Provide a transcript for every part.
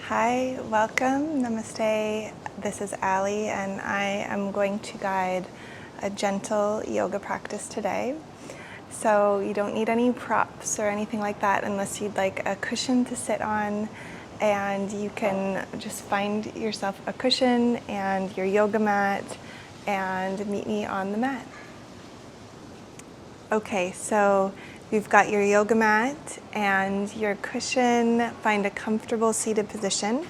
Hi, welcome, namaste. This is Ali, and I am going to guide a gentle yoga practice today. So you don't need any props or anything like that unless you'd like a cushion to sit on, and you can just find yourself a cushion and your yoga mat and meet me on the mat. Okay, so you've got your yoga mat and your cushion. Find a comfortable seated position.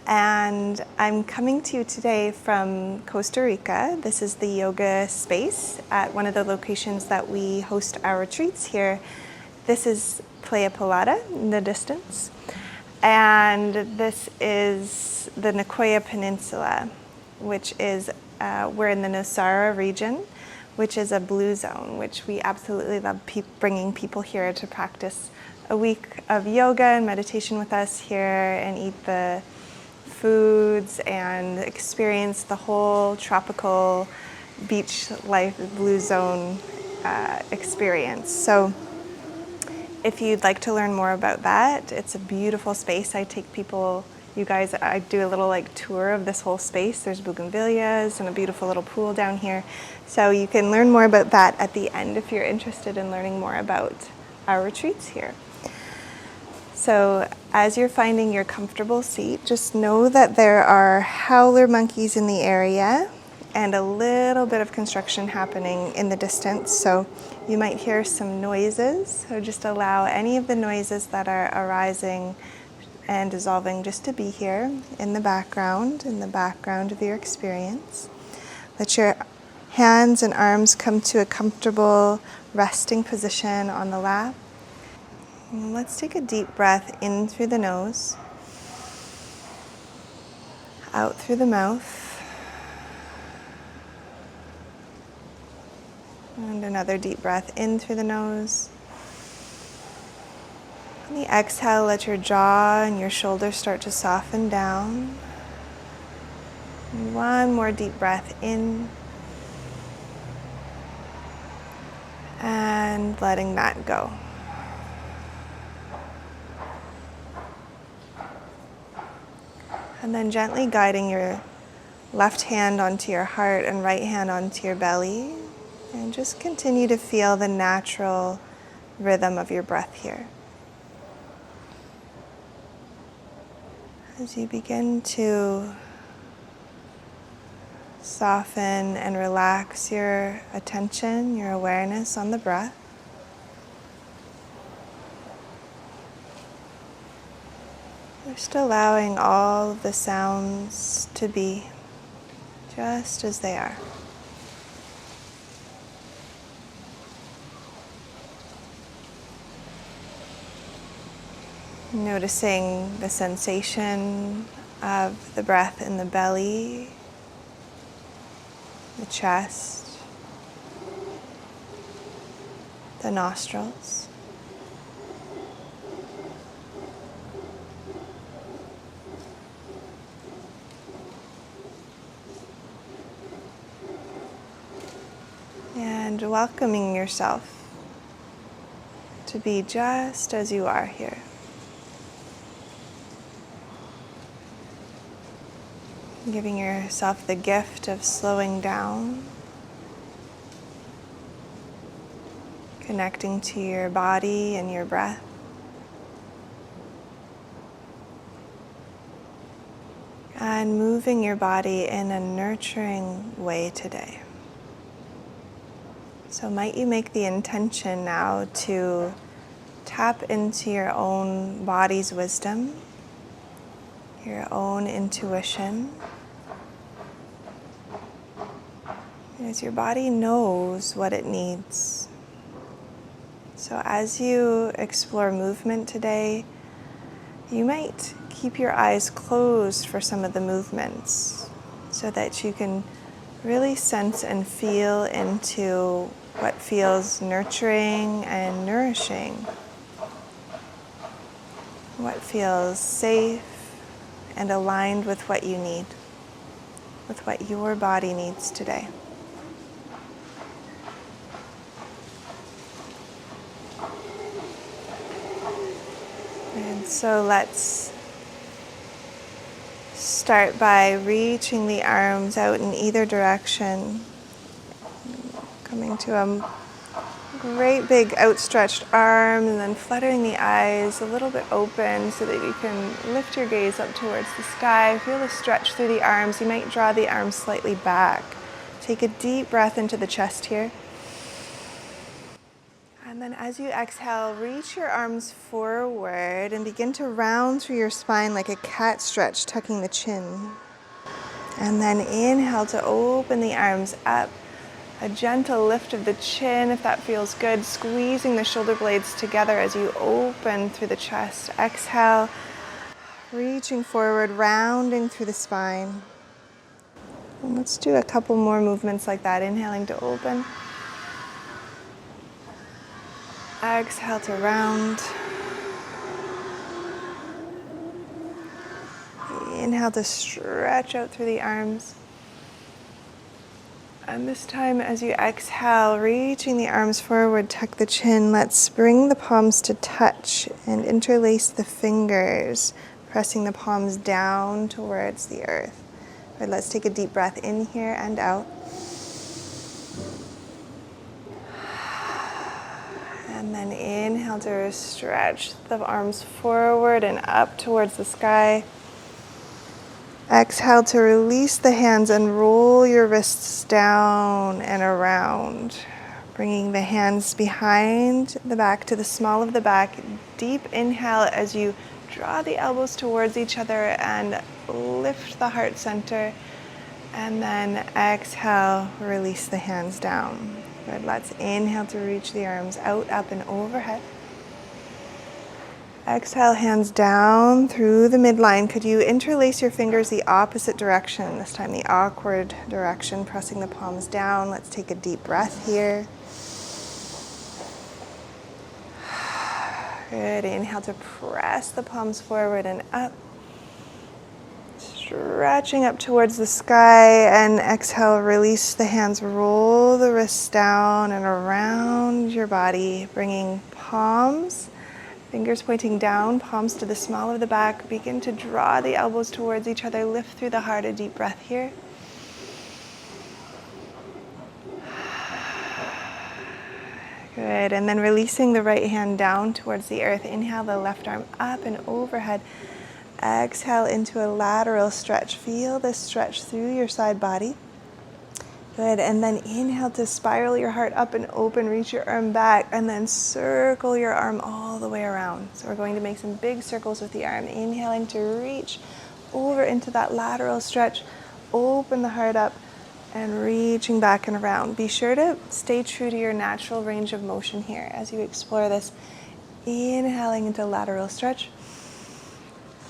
And I'm coming to you today from Costa Rica. This is the yoga space at one of the locations that we host our retreats here. This is Playa Pilata in the distance. And this is the Nicoya Peninsula, which is, we're in the Nosara region, which is a blue zone, which we absolutely love bringing people here to practice a week of yoga and meditation with us here and eat the foods and experience the whole tropical beach life blue zone experience. So if you'd like to learn more about that, it's a beautiful space. I take people, you guys, I do a little tour of this whole space. There's bougainvilleas and a beautiful little pool down here. So you can learn more about that at the end if you're interested in learning more about our retreats here. So as you're finding your comfortable seat, just know that there are howler monkeys in the area and a little bit of construction happening in the distance. So you might hear some noises, so just allow any of the noises that are arising and dissolving just to be here in the background of your experience. Let your hands and arms come to a comfortable resting position on the lap. And let's take a deep breath in through the nose, out through the mouth. And another deep breath in through the nose. On the exhale, let your jaw and your shoulders start to soften down. And one more deep breath in. And letting that go. And then gently guiding your left hand onto your heart and right hand onto your belly. And just continue to feel the natural rhythm of your breath here. As you begin to soften and relax your attention, your awareness on the breath. Just allowing all of the sounds to be just as they are. Noticing the sensation of the breath in the belly, the chest, the nostrils. And welcoming yourself to be just as you are here. Giving yourself the gift of slowing down, connecting to your body and your breath. And moving your body in a nurturing way today. So might you make the intention now to tap into your own body's wisdom, your own intuition. As your body knows what it needs. So as you explore movement today, you might keep your eyes closed for some of the movements so that you can really sense and feel into what feels nurturing and nourishing, what feels safe and aligned with what you need, with what your body needs today. And so let's Start by reaching the arms out in either direction, coming to a great big outstretched arm, and then fluttering the eyes a little bit open so that you can lift your gaze up towards the sky. Feel the stretch through the arms. You might draw the arms slightly back. Take a deep breath into the chest here. And then as you exhale, reach your arms forward and begin to round through your spine like a cat stretch, tucking the chin. And then inhale to open the arms up. A gentle lift of the chin if that feels good, squeezing the shoulder blades together as you open through the chest. Exhale, reaching forward, rounding through the spine. And let's do a couple more movements like that, inhaling to open. Exhale to round. Inhale to stretch out through the arms. And this time, as you exhale, reaching the arms forward, tuck the chin. Let's bring the palms to touch and interlace the fingers, pressing the palms down towards the earth. All right, let's take a deep breath in here and out. And then inhale to stretch the arms forward and up towards the sky. Exhale to release the hands and roll your wrists down and around, bringing the hands behind the back to the small of the back. Deep inhale as you draw the elbows towards each other and lift the heart center. And then exhale, release the hands down. Good. Let's inhale to reach the arms out, up, and overhead. Exhale, hands down through the midline. Could you interlace your fingers the opposite direction, this time the awkward direction, pressing the palms down. Let's take a deep breath here. Good. Inhale to press the palms forward and up. Stretching up towards the sky, and exhale, release the hands, roll the wrists down and around your body, bringing palms, fingers pointing down, palms to the small of the back. Begin to draw the elbows towards each other, lift through the heart. A deep breath here. Good, and then releasing the right hand down towards the earth. Inhale the left arm up and overhead. Exhale into a lateral stretch. Feel this stretch through your side body. Good, and then inhale to spiral your heart up and open, reach your arm back, and then circle your arm all the way around. So we're going to make some big circles with the arm. Inhaling to reach over into that lateral stretch, open the heart up, and reaching back and around. Be sure to stay true to your natural range of motion here as you explore this. Inhaling into lateral stretch.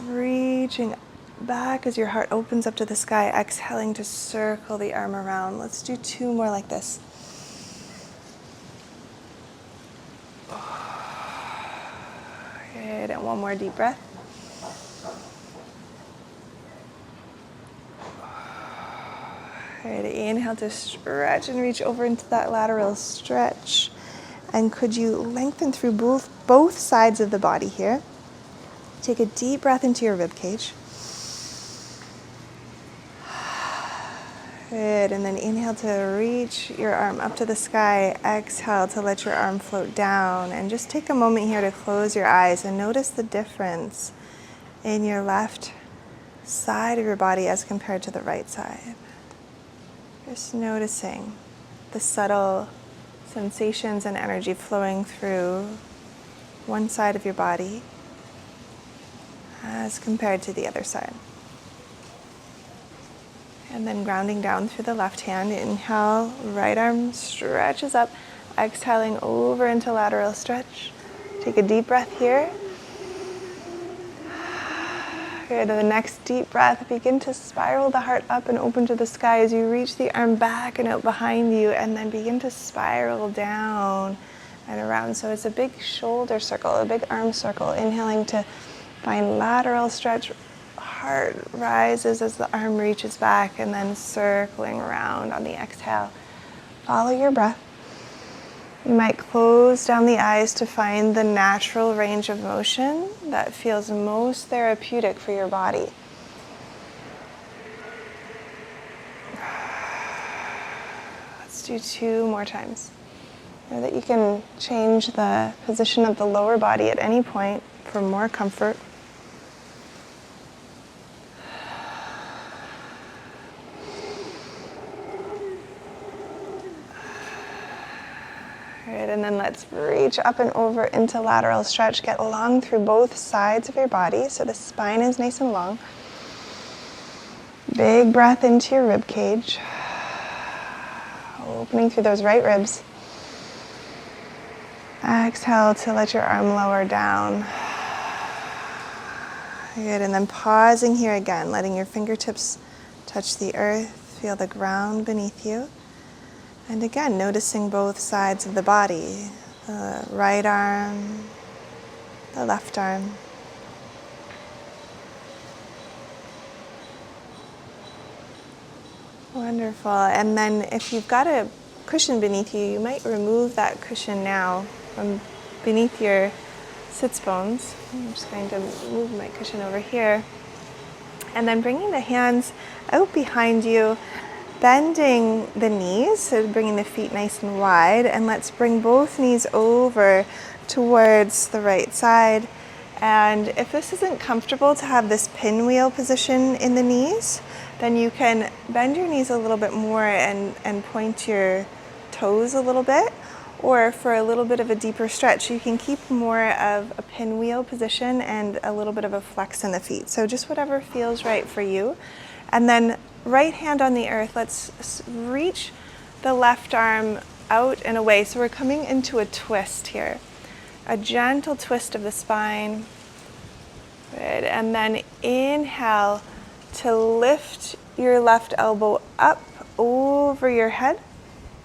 Reaching back as your heart opens up to the sky, exhaling to circle the arm around. Let's do two more like this. Good, and one more deep breath. Good, inhale to stretch and reach over into that lateral stretch. And could you lengthen through both sides of the body here? Take a deep breath into your ribcage. Good, and then inhale to reach your arm up to the sky. Exhale to let your arm float down. And just take a moment here to close your eyes and notice the difference in your left side of your body as compared to the right side. Just noticing the subtle sensations and energy flowing through one side of your body as compared to the other side. And then grounding down through the left hand. Inhale, right arm stretches up. Exhaling over into lateral stretch. Take a deep breath here. Good, and the next deep breath, begin to spiral the heart up and open to the sky as you reach the arm back and out behind you, and then begin to spiral down and around. So it's a big shoulder circle, a big arm circle. Inhaling to find lateral stretch. Heart rises as the arm reaches back, and then circling around on the exhale. Follow your breath. You might close down the eyes to find the natural range of motion that feels most therapeutic for your body. Let's do 2 more times. Know that you can change the position of the lower body at any point for more comfort. All right, and then let's reach up and over into lateral stretch. Get long through both sides of your body so the spine is nice and long. Big breath into your rib cage. Opening through those right ribs. Exhale to let your arm lower down. Good, and then pausing here again, letting your fingertips touch the earth, feel the ground beneath you. And again, noticing both sides of the body, the right arm, the left arm. Wonderful. And then if you've got a cushion beneath you, you might remove that cushion now from beneath your sits bones. I'm just going to move my cushion over here. And then bringing the hands out behind you, bending the knees, so bringing the feet nice and wide, and let's bring both knees over towards the right side. And if this isn't comfortable to have this pinwheel position in the knees, then you can bend your knees a little bit more and point your toes a little bit, or for a little bit of a deeper stretch, you can keep more of a pinwheel position and a little bit of a flex in the feet. So just whatever feels right for you. And then right hand on the earth, let's reach the left arm out and away. So we're coming into a twist here. A gentle twist of the spine. Good. And then inhale to lift your left elbow up over your head,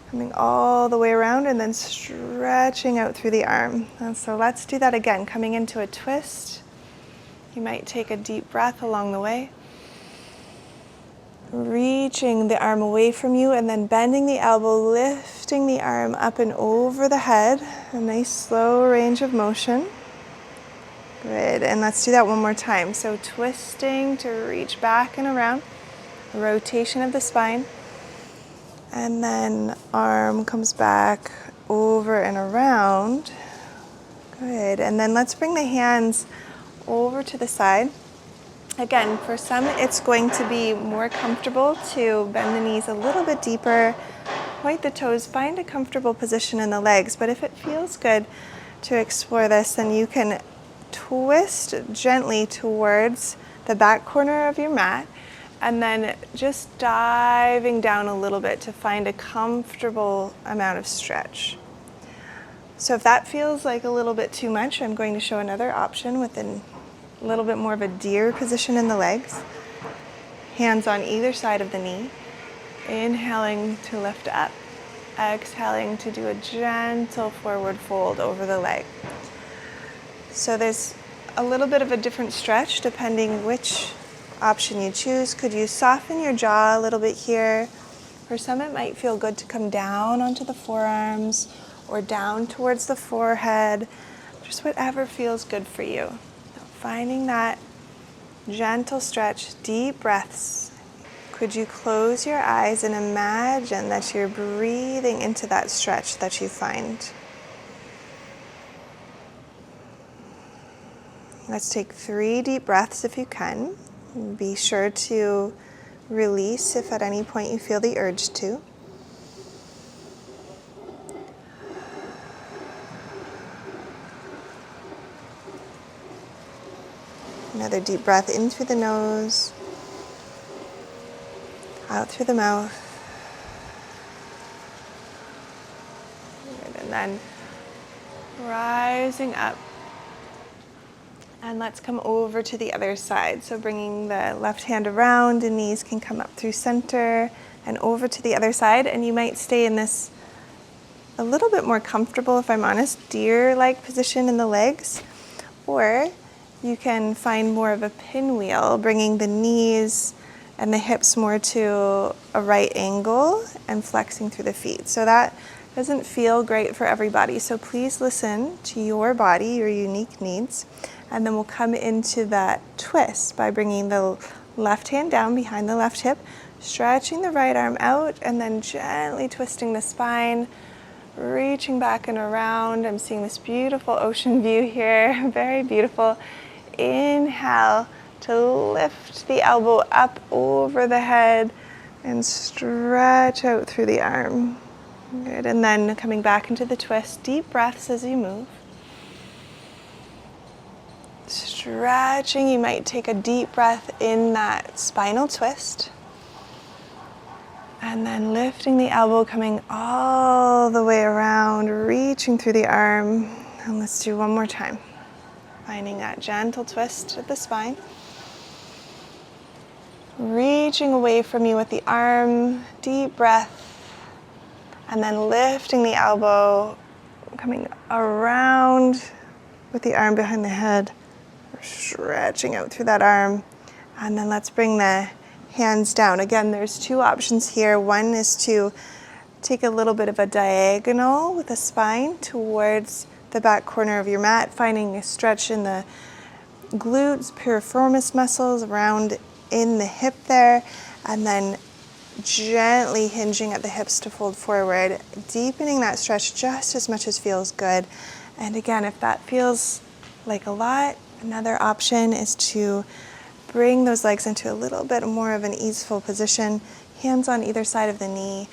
coming all the way around and then stretching out through the arm. And so let's do that again, coming into a twist. You might take a deep breath along the way. Reaching the arm away from you and then bending the elbow, lifting the arm up and over the head. A nice slow range of motion. Good, and let's do that one more time. So twisting to reach back and around, rotation of the spine, and then arm comes back over and around. Good, and then let's bring the hands over to the side. Again, for some it's going to be more comfortable to bend the knees a little bit deeper, point the toes, find a comfortable position in the legs, but if it feels good to explore this, then you can twist gently towards the back corner of your mat and then just diving down a little bit to find a comfortable amount of stretch. So if that feels like a little bit too much, I'm going to show another option with a little bit more of a deer position in the legs. Hands on either side of the knee. Inhaling to lift up. Exhaling to do a gentle forward fold over the leg. So there's a little bit of a different stretch depending which option you choose. Could you soften your jaw a little bit here? For some it might feel good to come down onto the forearms or down towards the forehead. Just whatever feels good for you. Finding that gentle stretch, deep breaths. Could you close your eyes and imagine that you're breathing into that stretch that you find? Let's take 3 deep breaths if you can. Be sure to release if at any point you feel the urge to. Another deep breath in through the nose, out through the mouth. Good. And then rising up. And let's come over to the other side. So bringing the left hand around, and knees can come up through center and over to the other side. And you might stay in this a little bit more comfortable, if I'm honest, deer-like position in the legs. Or you can find more of a pinwheel, bringing the knees and the hips more to a right angle and flexing through the feet. So that doesn't feel great for everybody. So please listen to your body, your unique needs. And then we'll come into that twist by bringing the left hand down behind the left hip, Stretching the right arm out and then gently twisting the spine, reaching back and around. I'm seeing this beautiful ocean view here, very beautiful. Inhale to lift the elbow up over the head and stretch out through the arm. Good, and then coming back into the twist, deep breaths as you move. Stretching, you might take a deep breath in that spinal twist. And then lifting the elbow, coming all the way around, reaching through the arm. And let's do one more time. Finding that gentle twist of the spine. Reaching away from you with the arm, deep breath. And then lifting the elbow, coming around with the arm behind the head. Stretching out through that arm. And then let's bring the hands down. Again, there's two options here. One is to take a little bit of a diagonal with the spine towards the back corner of your mat, finding a stretch in the glutes, piriformis muscles around in the hip there, and then gently hinging at the hips to fold forward, deepening that stretch just as much as feels good. And again, if that feels like a lot, another option is to bring those legs into a little bit more of an easeful position, hands on either side of the knee,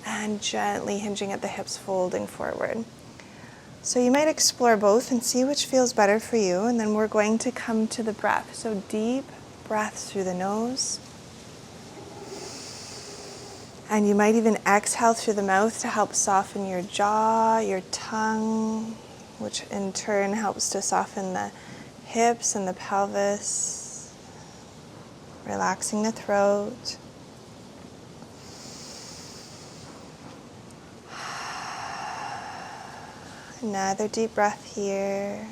and gently hinging at the hips, folding forward. So you might explore both and see which feels better for you, and then we're going to come to the breath. So deep breaths through the nose. And you might even exhale through the mouth to help soften your jaw, your tongue, which in turn helps to soften the hips and the pelvis, relaxing the throat. Another deep breath here.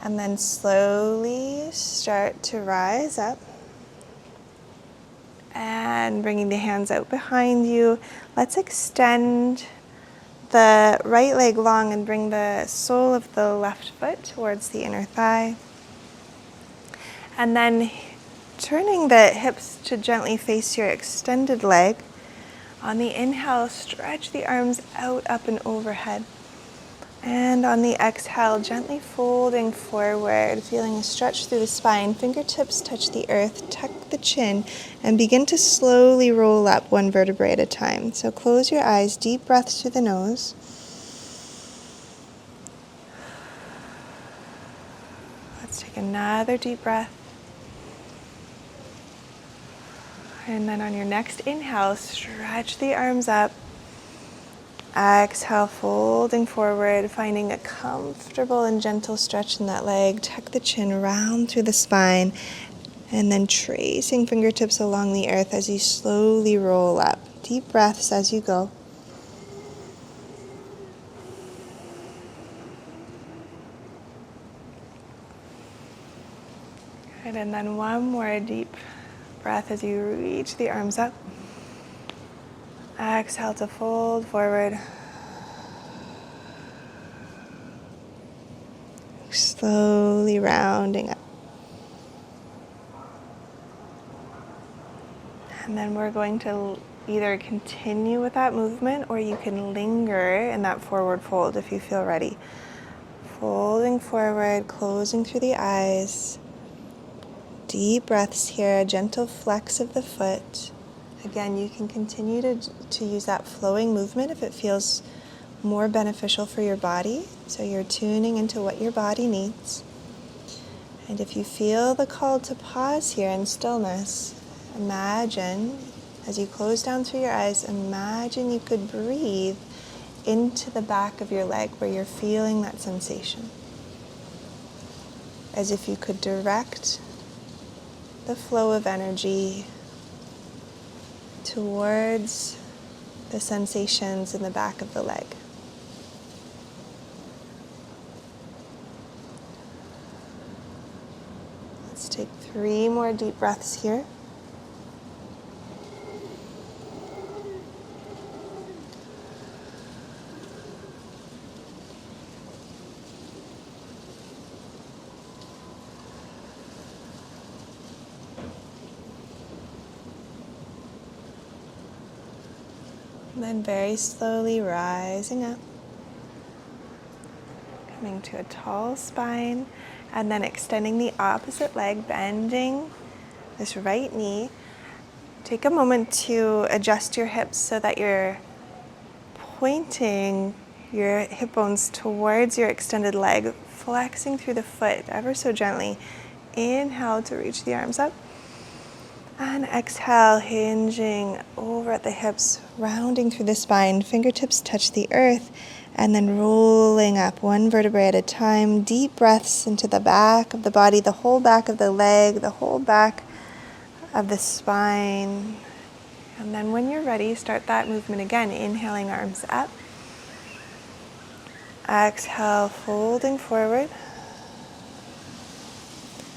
And then slowly start to rise up. And bringing the hands out behind you. Let's extend the right leg long and bring the sole of the left foot towards the inner thigh. And then turning the hips to gently face your extended leg. On the inhale, stretch the arms out, up and overhead. And on the exhale, gently folding forward, feeling a stretch through the spine. Fingertips touch the earth, tuck the chin, and begin to slowly roll up one vertebrae at a time. So close your eyes, deep breaths through the nose. Let's take another deep breath. And then on your next inhale, stretch the arms up. Exhale, folding forward, finding a comfortable and gentle stretch in that leg. Tuck the chin round through the spine, and then tracing fingertips along the earth as you slowly roll up. Deep breaths as you go. Good, and then one more deep breath as you reach the arms up. Exhale to fold forward. Slowly rounding up. And then we're going to either continue with that movement or you can linger in that forward fold if you feel ready. Folding forward, closing through the eyes. Deep breaths here, a gentle flex of the foot. Again, you can continue to use that flowing movement if it feels more beneficial for your body. So you're tuning into what your body needs. And if you feel the call to pause here in stillness, imagine, as you close down through your eyes, imagine you could breathe into the back of your leg where you're feeling that sensation. As if you could direct the flow of energy towards the sensations in the back of the leg. Let's take 3 more deep breaths here. And then very slowly rising up, coming to a tall spine, and then extending the opposite leg, bending this right knee. Take a moment to adjust your hips so that you're pointing your hip bones towards your extended leg, flexing through the foot ever so gently. Inhale to reach the arms up. And exhale, hinging over at the hips, rounding through the spine. Fingertips touch the earth, and then rolling up one vertebrae at a time. Deep breaths into the back of the body, the whole back of the leg, the whole back of the spine. And then when you're ready, start that movement again. Inhaling, arms up. Exhale, folding forward.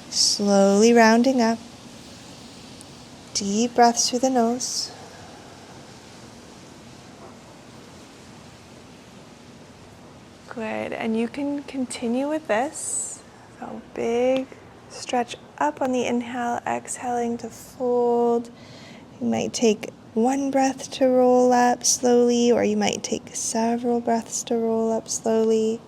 Slowly rounding up. Deep breaths through the nose. Good, and you can continue with this. So big stretch up on the inhale, exhaling to fold. You might take one breath to roll up slowly, or you might take several breaths to roll up slowly.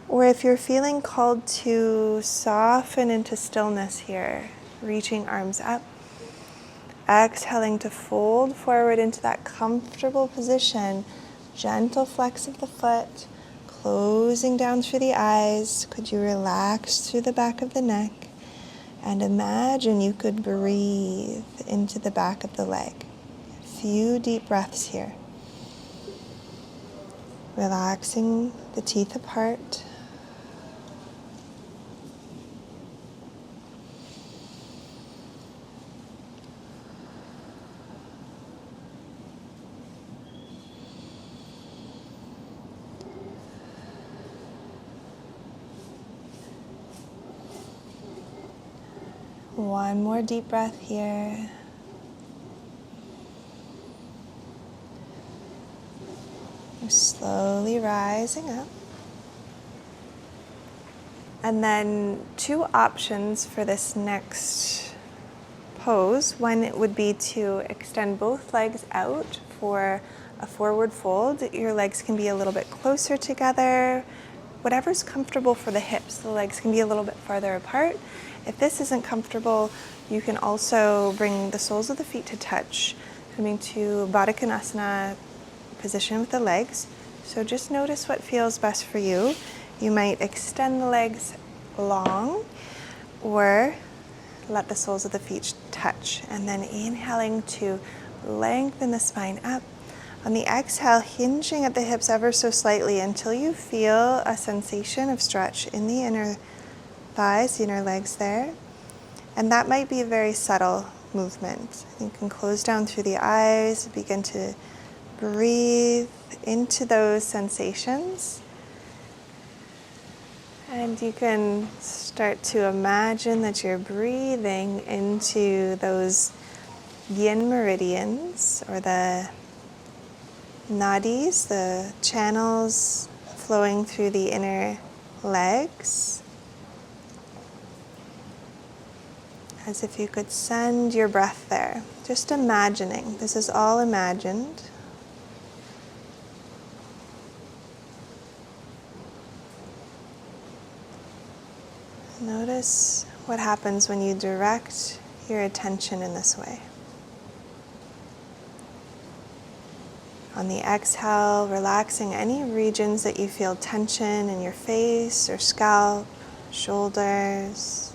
Or if you're feeling called to soften into stillness here, reaching arms up. Exhaling to fold forward into that comfortable position. Gentle flex of the foot, closing down through the eyes. Could you relax through the back of the neck? And imagine you could breathe into the back of the leg. A few deep breaths here. Relaxing the teeth apart. One more deep breath here. You're slowly rising up. And then two options for this next pose. One would be to extend both legs out for a forward fold. Your legs can be a little bit closer together. Whatever's comfortable for the hips. The legs can be a little bit farther apart. If this isn't comfortable, you can also bring the soles of the feet to touch, coming to Badakanasana position with the legs. So just notice what feels best for you. You might extend the legs long or let the soles of the feet touch. And then inhaling to lengthen the spine up. On the exhale, hinging at the hips ever so slightly until you feel a sensation of stretch in the inner thighs, the inner legs there. And that might be a very subtle movement. You can close down through the eyes, begin to breathe into those sensations. And you can start to imagine that you're breathing into those yin meridians, or the nadis, the channels flowing through the inner legs. As if you could send your breath there. Just imagining. This is all imagined. Notice what happens when you direct your attention in this way. On the exhale, relaxing any regions that you feel tension in your face or scalp, shoulders,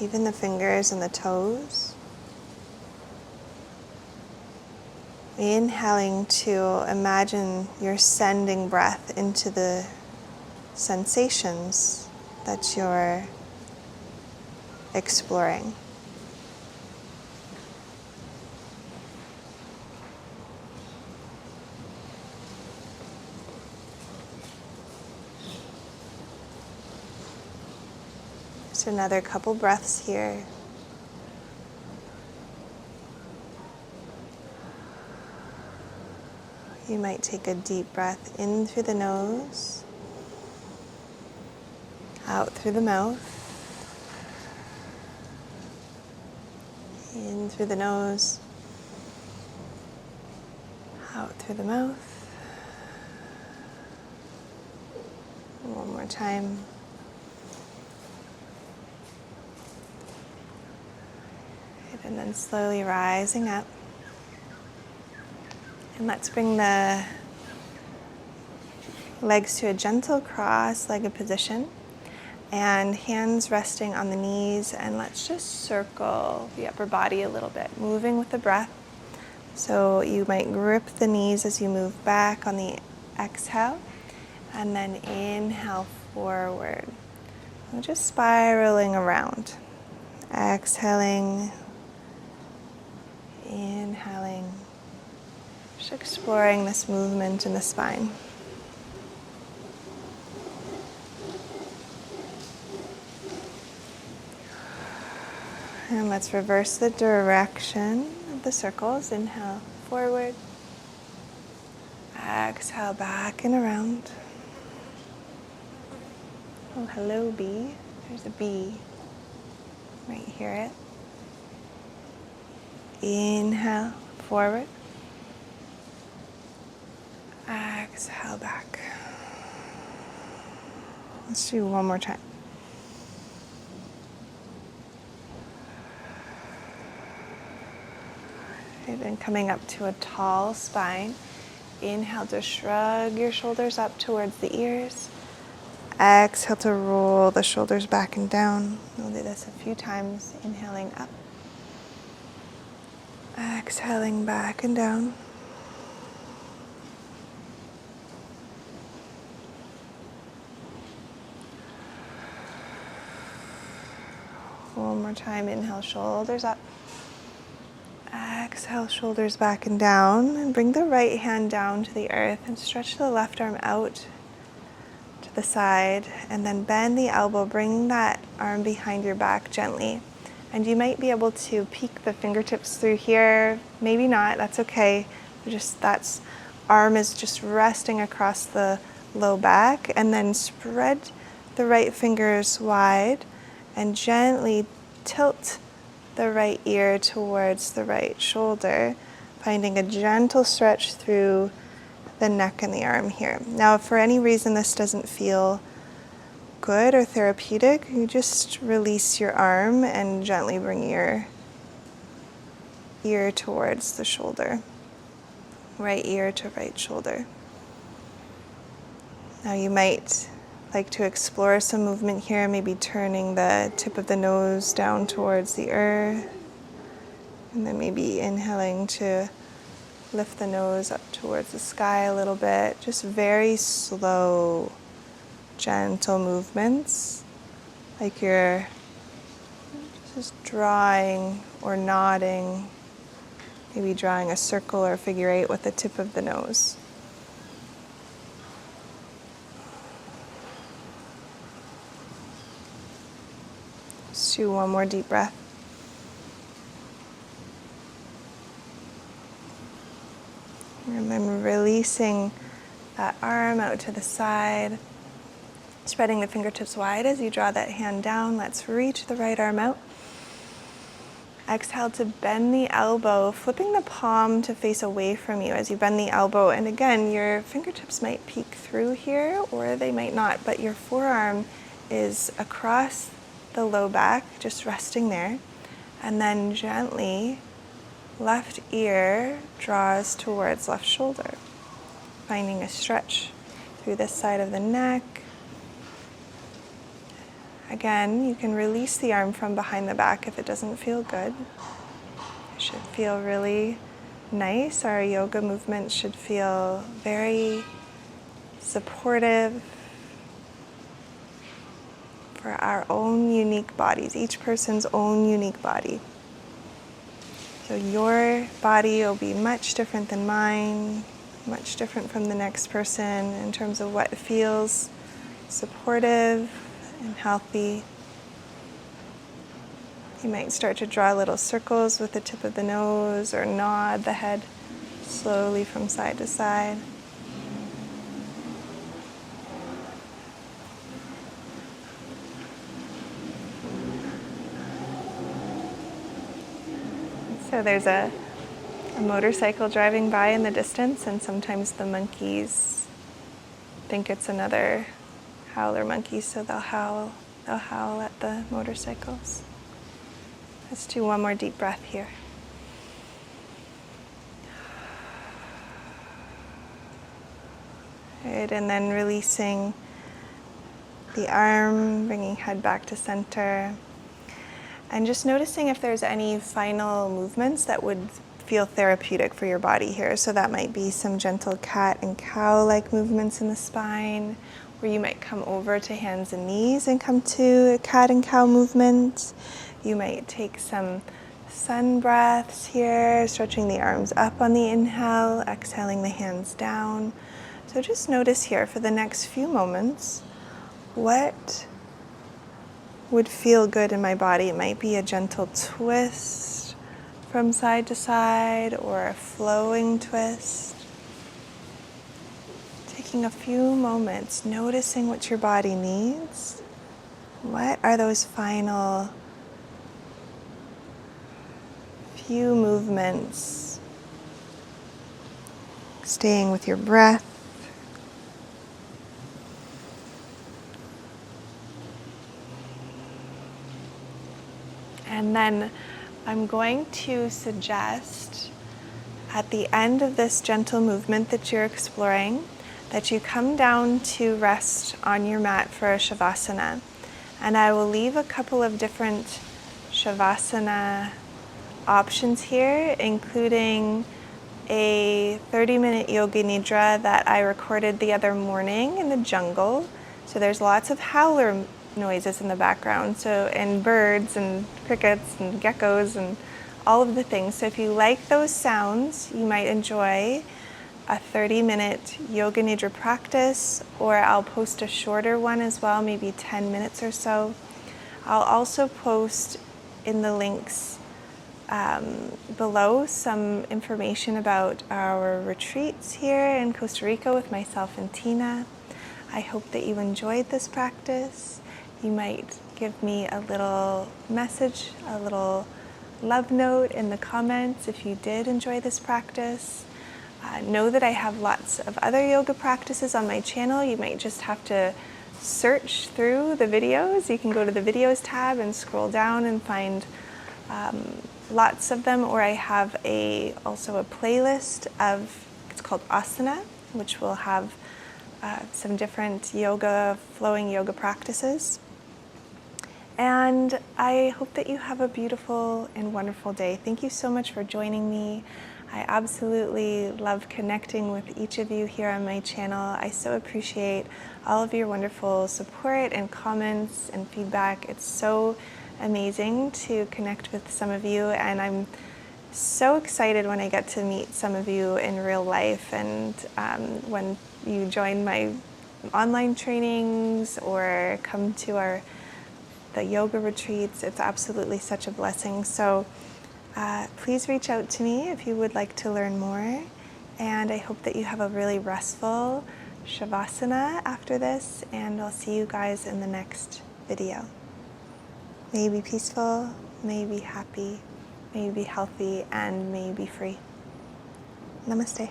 even the fingers and the toes. Inhaling to imagine you're sending breath into the sensations that you're exploring. Just another couple breaths here. You might take a deep breath in through the nose, out through the mouth, in through the nose, Out through the mouth. One more time. And then slowly rising up. And let's bring the legs to a gentle cross-legged position. And hands resting on the knees. And let's just circle the upper body a little bit, moving with the breath. So you might grip the knees as you move back on the exhale. And then inhale forward. And just spiraling around. Exhaling. Inhaling, just exploring this movement in the spine. And let's reverse the direction of the circles. Inhale forward. Exhale back and around. Oh, hello bee. There's a bee. You might hear it. Inhale, forward. Exhale back. Let's do one more time. And then coming up to a tall spine. Inhale to shrug your shoulders up towards the ears. Exhale to roll the shoulders back and down. We'll do this a few times. Inhaling up. Exhaling back and down. One more time. Inhale, shoulders up. Exhale, shoulders back and down. And bring the right hand down to the earth and stretch the left arm out to the side. And then bend the elbow. Bring that arm behind your back gently. And you might be able to peek the fingertips through here. Maybe not, that's okay. That's arm is just resting across the low back. And then spread the right fingers wide and gently tilt the right ear towards the right shoulder, finding a gentle stretch through the neck and the arm here. Now, if for any reason this doesn't feel good or therapeutic, you just release your arm and gently bring your ear towards the shoulder. Right ear to right shoulder. Now you might like to explore some movement here, maybe turning the tip of the nose down towards the earth. And then maybe inhaling to lift the nose up towards the sky a little bit. Just very slow, gentle movements, like you're just drawing or nodding, maybe drawing a circle or figure eight with the tip of the nose. Let's do one more deep breath. And then releasing that arm out to the side. Spreading the fingertips wide as you draw that hand down. Let's reach the right arm out. Exhale to bend the elbow, flipping the palm to face away from you as you bend the elbow. And again, your fingertips might peek through here or they might not, but your forearm is across the low back, just resting there. And then gently, left ear draws towards left shoulder, finding a stretch through this side of the neck. Again, you can release the arm from behind the back if it doesn't feel good. It should feel really nice. Our yoga movement should feel very supportive for our own unique bodies, each person's own unique body. So your body will be much different than mine, much different from the next person in terms of what feels supportive and healthy. You might start to draw little circles with the tip of the nose or nod the head slowly from side to side. So there's a a motorcycle driving by in the distance, and sometimes the monkeys think it's another howler monkey, so they'll howl at the motorcycles. Let's do one more deep breath here. Good, and then releasing the arm, bringing head back to center. And just noticing if there's any final movements that would feel therapeutic for your body here. So that might be some gentle cat and cow-like movements in the spine, where you might come over to hands and knees and come to a cat and cow movement. You might take some sun breaths here, stretching the arms up on the inhale, exhaling the hands down. So just notice here for the next few moments, what would feel good in my body. It might be a gentle twist from side to side or a flowing twist. Taking a few moments, noticing what your body needs. What are those final few movements? Staying with your breath. And then I'm going to suggest at the end of this gentle movement that you're exploring that you come down to rest on your mat for a Shavasana. And I will leave a couple of different Shavasana options here, including a 30-minute yoga nidra that I recorded the other morning in the jungle. So there's lots of howler noises in the background, and birds and crickets and geckos and all of the things. So if you like those sounds, you might enjoy a 30-minute yoga nidra practice, or I'll post a shorter one as well, maybe 10 minutes or so. I'll also post in the links below some information about our retreats here in Costa Rica with myself and Tina. I hope that you enjoyed this practice. You might give me a little message, a little love note in the comments if you did enjoy this practice. Know that I have lots of other yoga practices on my channel. You might just have to search through the videos. You can go to the videos tab and scroll down and find lots of them, or I have also a playlist of, it's called Asana, which will have some different flowing yoga practices. And I hope that you have a beautiful and wonderful day. Thank you so much for joining me. I absolutely love connecting with each of you here on my channel. I so appreciate all of your wonderful support and comments and feedback. It's so amazing to connect with some of you, and I'm so excited when I get to meet some of you in real life, and when you join my online trainings or come to the yoga retreats. It's absolutely such a blessing. So please reach out to me if you would like to learn more, and I hope that you have a really restful Shavasana after this, and I'll see you guys in the next video. May you be peaceful, may you be happy, may you be healthy, and may you be free. Namaste.